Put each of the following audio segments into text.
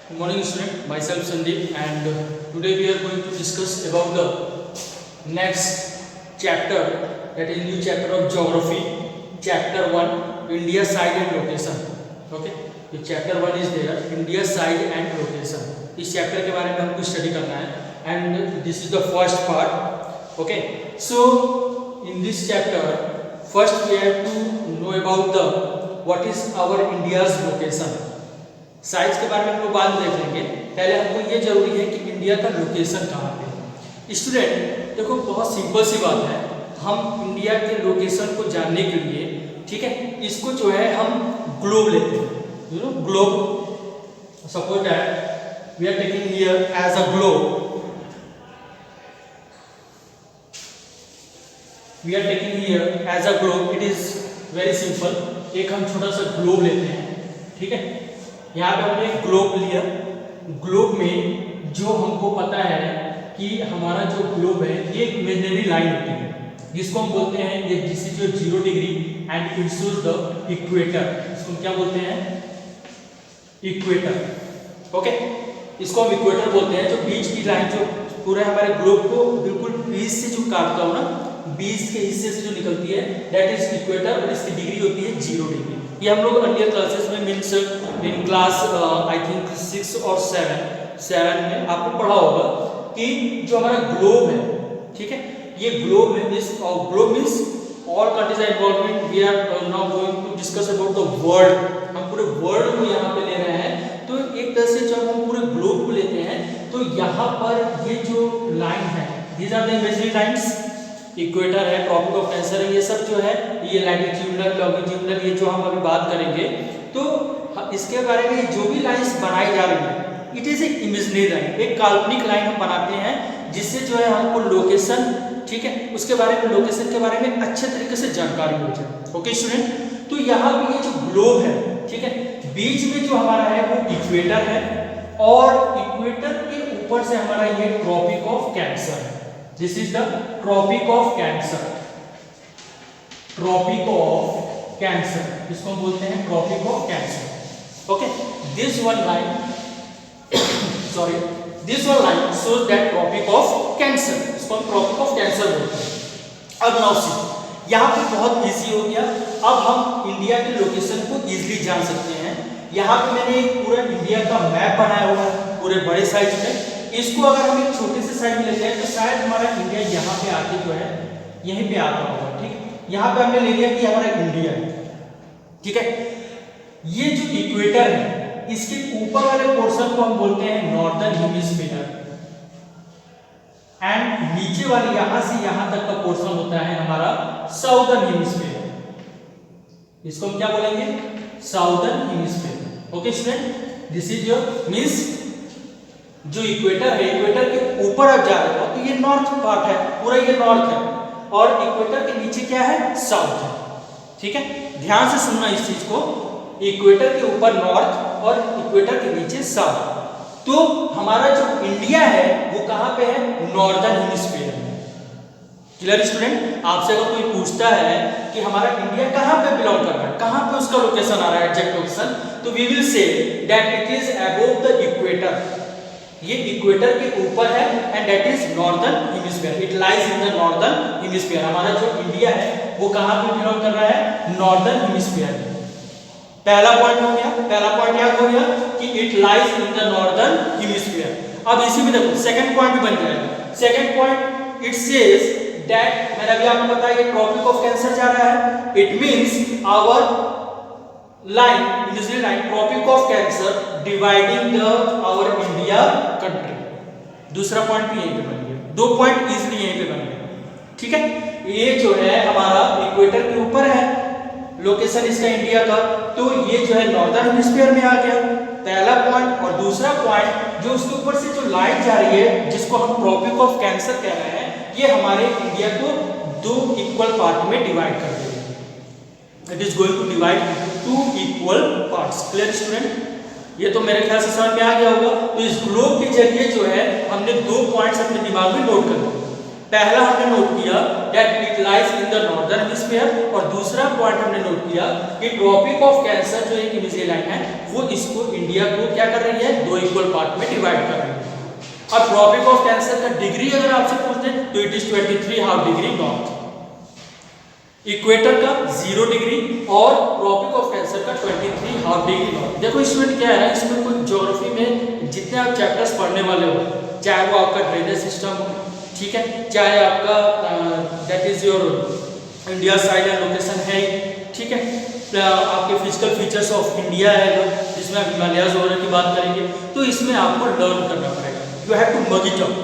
Good morning student, myself Sandeep and today we are going to discuss about the next chapter, that is new chapter of geography, chapter 1 India side and location. Okay, तो chapter 1 is there, India side and location. इस chapter के बारे में हमको study करना है and this is the first part. Okay, so in this chapter first we have to know about the what is our India's location. Size के बारे में हम लोग बाद में देख लेंगे, पहले हमको ये जरूरी है कि इंडिया का लोकेशन कहाँ पे है। स्टूडेंट देखो, बहुत सिंपल सी बात है, हम इंडिया के लोकेशन को जानने के लिए, ठीक है, इसको जो है हम ग्लोब लेते हैं, you know globe. Suppose that we are taking here as a globe, we are taking here as a globe. It is very simple, एक हम छोटा सा ग्लोब लेते हैं, ठीक है। यहाँ पे हमने एक ग्लोब लिया, ग्लोब में जो हमको पता है कि हमारा जो ग्लोब है ये एक इमेजिनरी लाइन होती है जिसको हम बोलते हैं, ये दिस इज जो 0 degree and it shows the equator. इसको हम क्या बोलते हैं? इक्वेटर। ओके, इसको हम इक्वेटर बोलते हैं। जो बीच की लाइन जो पूरे हमारे ग्लोब को बिल्कुल बीच से जो काटता हो ना, बीच के हिस्से से जो निकलती है, दैट इज इक्वेटर और इसकी डिग्री होती है 0 डिग्री। ये हम लोग अर्लियर क्लासेस में means in class I think 6 और 7 में आपको पढ़ा होगा कि जो हमारा ग्लोब है, ठीक है, ये ग्लोब में globe means all countries are involved in, we are now going to discuss about the world. हम पूरे वर्ल्ड को यहाँ पे ले रहे हैं, तो एक तरह से जब हम पूरे ग्लोब को लेते हैं तो यहाँ पर ये जो लाइन है, these are the imaginary lines. Equator है, ट्रॉपिक ऑफ कैंसर है, ये सब जो है, ये लैटिट्यूडनल लॉन्गिट्यूडनल, ये जो हम अभी बात करेंगे, तो इसके बारे में जो भी लाइंस बनाई जा रही है, it is a imaginary line, एक काल्पनिक लाइन हम बनाते हैं जिससे जो है हमको लोकेशन, ठीक है, उसके बारे में, लोकेशन के बारे में अच्छे तरीके से जानकारी हो जाए। ओके स्टूडेंट, तो यहाँ पे ये जो ग्लोब है, ठीक है, बीच में जो हमारा है वो इक्वेटर है और इक्वेटर के ऊपर से हमारा ये ट्रॉपिक ऑफ कैंसर है। This is the tropic of Cancer, tropic of Cancer, इसको हम बोलते हैं tropic of Cancer. Okay, this one line sorry this one line shows that tropic of Cancer, इसको हम ट्रॉपिक ऑफ कैंसर बोलते हैं। अब नाउ सी, यहाँ पे बहुत इजी हो गया, अब हम इंडिया के लोकेशन को इजीली जान सकते हैं। यहाँ पे मैंने एक पूरा इंडिया का मैप बनाया हुआ है पूरे बड़े साइज में। इसको अगर हम एक छोटे से साइड में लेते हैं तो शायद हमारा इंडिया यहाँ पे आके जो है यहीं पे आता होगा, ठीक है। यहाँ पे हमने ले लिया कि हमारा इंडिया है, ठीक है। ये जो इक्वेटर है, इसके ऊपर वाले पोर्शन को हम बोलते हैं नॉर्दर्न हेमिस्फीयर एंड नीचे वाले यहां से यहां तक का पोर्शन होता है हमारा साउदर्न हेमिस्फीयर, इसको हम क्या बोलेंगे? Southern hemisphere. Okay student, this is your means जो इक्वेटर है, इक्वेटर के ऊपर आप जा रहे हो तो ये नॉर्थ पार्ट है, पूरा ये नॉर्थ है, और इक्वेटर के नीचे क्या है? साउथ है, ठीक है। ध्यान से सुनना इस चीज को, इक्वेटर के ऊपर नॉर्थ और इक्वेटर के नीचे साउथ। तो हमारा जो इंडिया है वो कहां पे है? नॉर्दर्न हेमिस्फीयर में। Clear student? आपसे अगर कोई पूछता है कि हमारा इंडिया कहां पे बिलोंग कर रहा है, कहां पे उसका लोकेशन आ रहा है, एग्जैक्ट लोकेशन, तो we will say that it is above the equator, ये इक्वेटर के ऊपर है and that is northern hemisphere, it lies in the northern hemisphere. हमारा जो इंडिया है वो कहां पे बिलोंग कर रहा है? नॉर्दर्न हेमिस्फीयर में। पहला पॉइंट हो गया, पहला पॉइंट याद हो गया कि it lies in the northern hemisphere. अब इसी में देखो सेकंड पॉइंट भी बन जाएगा। Second point it says that, मैंने अभी आपको बताया ये ट्रॉपिक ऑफ कैंसर जा रहा है, it means our line, imaginary line, tropic of Cancer dividing the our India country. दूसरा पॉइंट भी यहीं पे बन गया, दो पॉइंट इजीली यहीं पे बन गए, ठीक है। ये जो है हमारा इक्वेटर के ऊपर है लोकेशन इसका इंडिया का, तो ये जो है नॉर्दर्न हेमिस्फीयर में आ गया, पहला पॉइंट। और दूसरा पॉइंट जो उसके ऊपर से जो लाइन जा रही है जिसको हम ट्रॉपिक ऑफ कैंसर कह रहे हैं, ये हमारे इंडिया को दो इक्वल पार्ट में डिवाइड कर देगा। It is going to divide into 2 equal parts. Clear student? ये तो मेरे ख्याल से समझ में आ गया होगा। तो इस ग्लोब के जरिए जो है हमने दो पॉइंट्स अपने दिमाग में नोट कर लिए। पहला हमने नोट किया that it lies in the northern hemisphere, और दूसरा पॉइंट हमने नोट किया कि ट्रॉपिक ऑफ कैंसर जो एक इमेजिनरी लाइन है वो इसको इंडिया को क्या कर रही है? दो दो इक्वल पार्ट में डिवाइड कर रहे हैं। अब ट्रॉपिक ऑफ कैंसर का डिग्री अगर आपसे पूछ दें तो it is 23 half degree north, equator का 0 डिग्री और ट्रॉपिक ऑफ कैंसर का 23 हाफ डिग्री नॉर्थ। देखो स्टूडेंट क्या है ना, इसमें कोई ज्योग्राफी में जितने आप चैप्टर्स पढ़ने वाले हो, चाहे वो आपका ड्रेनेज सिस्टम हो, ठीक है, चाहे आपका that is your India side and location है, ठीक है, आपके फिजिकल फीचर्स ऑफ इंडिया है जिसमें आप हिमालयाज वगैरह की बात करेंगे, तो इसमें आपको लर्न करना पड़ेगा। You have to mug it up,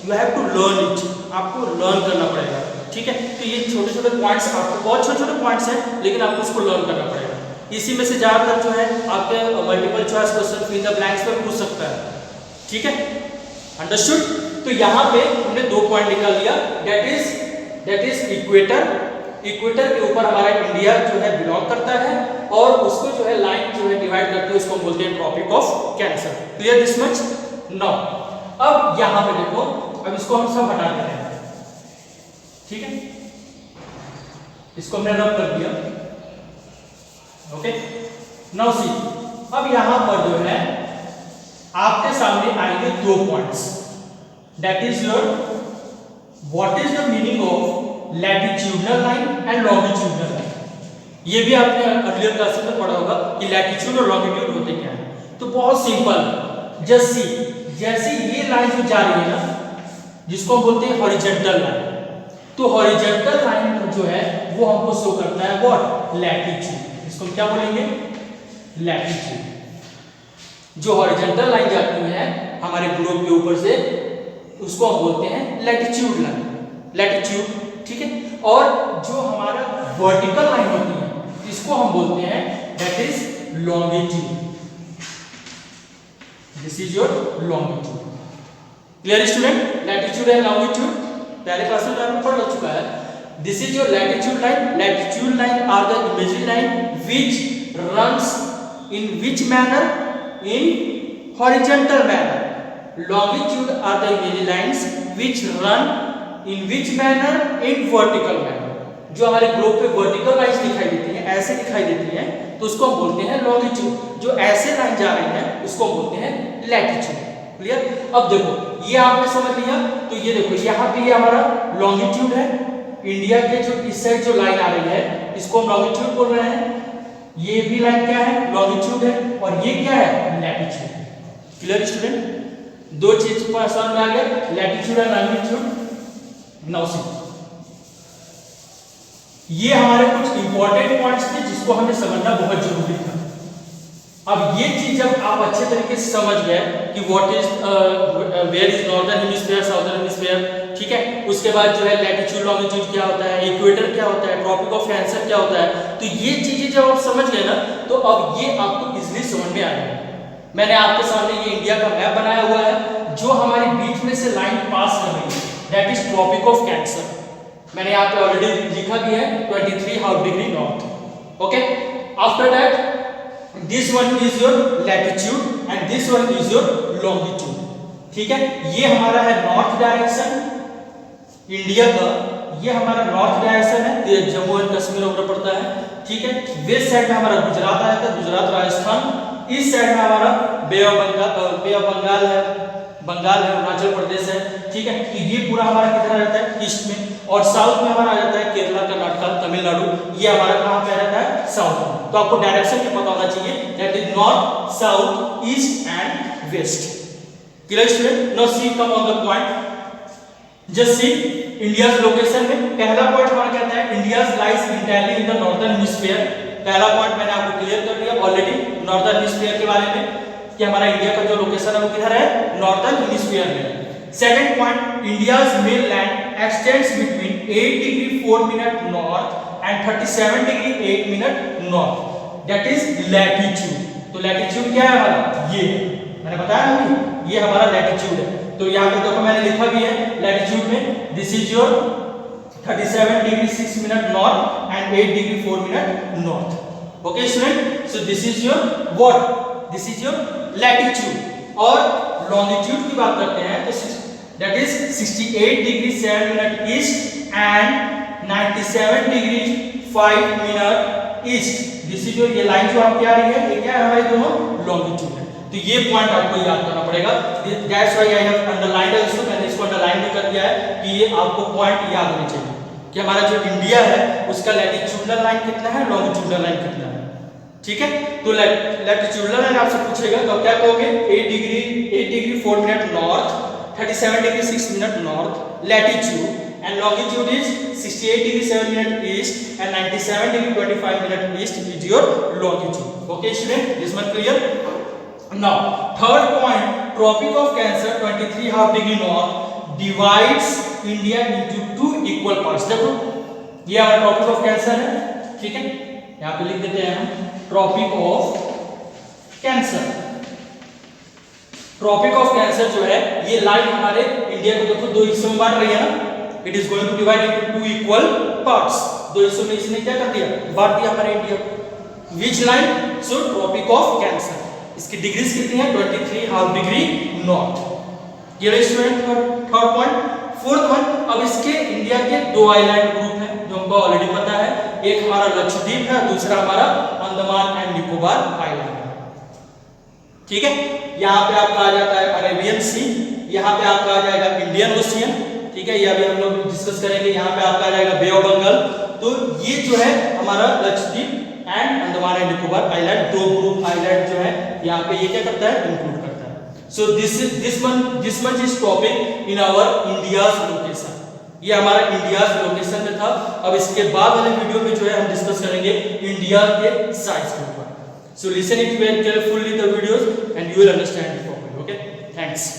you have to learn it, आपको लर्न करना पड़ेगा, ठीक है। तो ये छोटे छोटे पॉइंट्स, आपको बहुत छोटे छोटे पॉइंट्स हैं लेकिन आपको उसको लर्न करना पड़ेगा। इसी में से ज़्यादातर जो है आपके multiple choice question fill the blanks में पूछ सकता है, ठीक है, अंडरस्टूड। तो यहाँ पे हमने 2 पॉइंट निकाल लिया, दैट इज इक्वेटर, इक्वेटर के ऊपर हमारा इंडिया जो है बिलोंग करता है और उसको जो है लाइन जो है डिवाइड करते हैं, उसको बोलते हैं tropic of Cancer. Clear this much? No, अब यहाँ पे देखो, अब इसको हम सब हटा देते हैं, ठीक है, इसको हमने रब कर दिया, ओके। नाउ सी, अब यहां पर जो है आपके सामने आएंगे 2 points, that is your what is the meaning of latitudinal line and longitudinal line. ये भी आपने अर्लियर क्लासेस में पढ़ा होगा कि लैटिट्यूड और लॉन्गिट्यूड होते क्या है। तो बहुत सिंपल, जस्ट सी, जैसे ये लाइन जो जा रही है ना, जिसको हम बोलते हैं हॉरिजॉन्टल लाइन, तो हॉरिजॉन्टल लाइन जो है वो हमको शो करता है व्हाट? लैटिट्यूड। इसको क्या बोलेंगे? लैटिट्यूड। जो हॉरिजॉन्टल लाइन जाती है हमारे ग्लोब के ऊपर से, उसको हम बोलते हैं लैटिट्यूड लाइन, लैटिट्यूड, ठीक है। और जो हमारा वर्टिकल लाइन होती है, इसको हम बोलते हैं that is longitude. This is your longitude. Clear student? Latitude and longitude पहले क्लास में आपने पढ़ चुका है। This is your latitude line. Latitude line are the imaginary line which runs in which manner? In horizontal manner. Longitude are the imaginary lines which run in which manner? In vertical manner. जो हमारे globe पे vertical lines दिखाई देती हैं, ऐसे दिखाई देती हैं, तो उसको हम बोलते हैं लॉन्गिट्यूड। जो ऐसे लाइन जा रही हैं उसको हम बोलते हैं लैटिट्यूड। क्लियर? अब देखो, ये आपने समझ लिया, तो ये देखो यहाँ पे ये हमारा लॉन्गिट्यूड है, इंडिया के जो इस साइड जो लाइन आ रही है इसको हम लॉन्गिट्यूड बोल रहे हैं। ये भी लाइन क्या है? लॉन्गिट्यूड है। और ये क्या है? लैटिट्यूड। Clear student? 2 चीज समझ में आ गया, लैटिट्यूड और लॉन्गिट्यूड। नाउ सी, ये हमारे कुछ इंपॉर्टेंट पॉइंट्स थे जिसको हमें समझना बहुत जरूरी था। अब ये चीज जब आप अच्छे तरीके से समझ गए कि what is where is northern hemisphere, southern hemisphere, ठीक है, उसके बाद जो है लैटिट्यूड लॉन्गिट्यूड क्या होता है, इक्वेटर क्या होता है, ट्रॉपिक ऑफ कैंसर क्या होता है, तो ये चीजें जब आप समझ गए ना, तो अब ये आपको इजीली समझ में आ गया। मैंने आपके सामने ये इंडिया का मैप बनाया हुआ है, जो हमारे बीच में से लाइन पास कर रही है, that is tropic of Cancer. मैंने यहाँ पे ऑलरेडी लिखा भी है 23 half degree north. Okay, after that this one is your latitude and this one is your longitude. ठीक है, ये हमारा है नॉर्थ डायरेक्शन इंडिया का, ये हमारा नॉर्थ डायरेक्शन है, ये जम्मू एंड कश्मीर ऊपर पड़ता है। ठीक है, वेस्ट साइड में हमारा गुजरात आया था, गुजरात राजस्थान। इस साइड में हमारा बे ऑफ बंगाल है, बंगाल है, अरुणाचल प्रदेश है। ठीक है, तो ये पूरा हमारा किधर रहता है? ईस्ट में। और साउथ में हमारा आ जाता है केरला, कर्नाटक, तमिलनाडु। ये हमारा कहां पे रहता है? साउथ में। तो आपको डायरेक्शन भी पता होना चाहिए, that is north, south, east and west. Clear student? Now see come on the point. Just see India's location में पहला पॉइंट हमारा कहता है India's lies entirely in the northern hemisphere. पहला पॉइंट मैंने आपको क्लियर कर दिया ऑलरेडी नॉर्दर्न हेमिस्फीयर के बारे में, कि हमारा इंडिया का जो लोकेशन है वो किधर है? नॉर्दर्न हेमिस्फीयर में। Second point, India's main land x tends between 8 degree 4 minute north and 37 degree 8 minute north, that is latitude. तो लैटिट्यूड क्या है हमारा? ये मैंने बताया ना, ये हमारा लैटिट्यूड है। तो यहाँ पे देखो मैंने लिखा भी है लैटिट्यूड में, this is your 37 degree 6 minute north and 8 degree 4 minute north. Okay student, so this is your what? This is your latitude. और लॉन्गिट्यूड की बात करते हैं तो that is 68 degree 7 minute east and 97 degree 5 minute east. This is your, ये line जो आपकी आ रही है, ये क्या है? हमारी दोनों लॉन्गिट्यूड है। तो ये पॉइंट आपको याद करना पड़ेगा। That's why I have underlined also, मैंने इसको अंडरलाइन भी कर दिया है कि ये आपको पॉइंट याद होने चाहिए कि हमारा जो इंडिया है उसका लैटिट्यूडनल लाइन कितना है, लॉन्गिट्यूडनल लाइन कितना है। ठीक है, तो लैटिट्यूडनल लाइन आपसे पूछेगा तो क्या कहोगे, 8 degree 4 minute north, 37 degree 6 minute north latitude, and longitude is 68 degree 7 minute east and 97 degree 25 minute east is your longitude. Okay student, this much clear. Now third point, tropic of Cancer 23 half degree north divides India into two equal parts. देखो ये हमारा tropic of Cancer है, ठीक है, यहाँ पे लिख देते हैं हम tropic of Cancer. Tropic of Cancer जो है ये लाइन हमारे इंडिया को देखो दो हिस्सों में बांट रही है ना, it is going to divide into two equal parts, दो हिस्सों में इसने क्या कर दिया, बांट दिया हमारे इंडिया को। Which line, so tropic of Cancer, इसकी डिग्रीज कितनी है 23 हाफ डिग्री नॉर्थ। ये student third point. Fourth one, अब इसके इंडिया के दो आइलैंड ग्रुप है जो हमको ऑलरेडी पता है, एक हमारा लक्षद्वीप है, दूसरा हमारा अंडमान एंड निकोबार आइलैंड है। ठीक है, यहाँ पे आपका आ जाता है अरेबियन सी, यहाँ पे आपका आ जाएगा इंडियन ओशियन, ठीक है, ये अभी हम लोग डिस्कस करेंगे। यहाँ पे आपका आ जाएगा बे ऑफ बंगाल। तो ये जो है हमारा Lakshadweep and Andaman and Nicobar island, दो ग्रुप आइलैंड जो है यहाँ पे ये क्या करता है, इंक्लूड करता है। So this much is topic in our India's location, ये हमारा इंडियाज लोकेशन में था। अब इसके बाद वाले वीडियो में जो है हम डिस्कस करेंगे इंडिया के साइज के ऊपर। So listen it very carefully the videos and you will understand it properly. Okay, thanks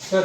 sir.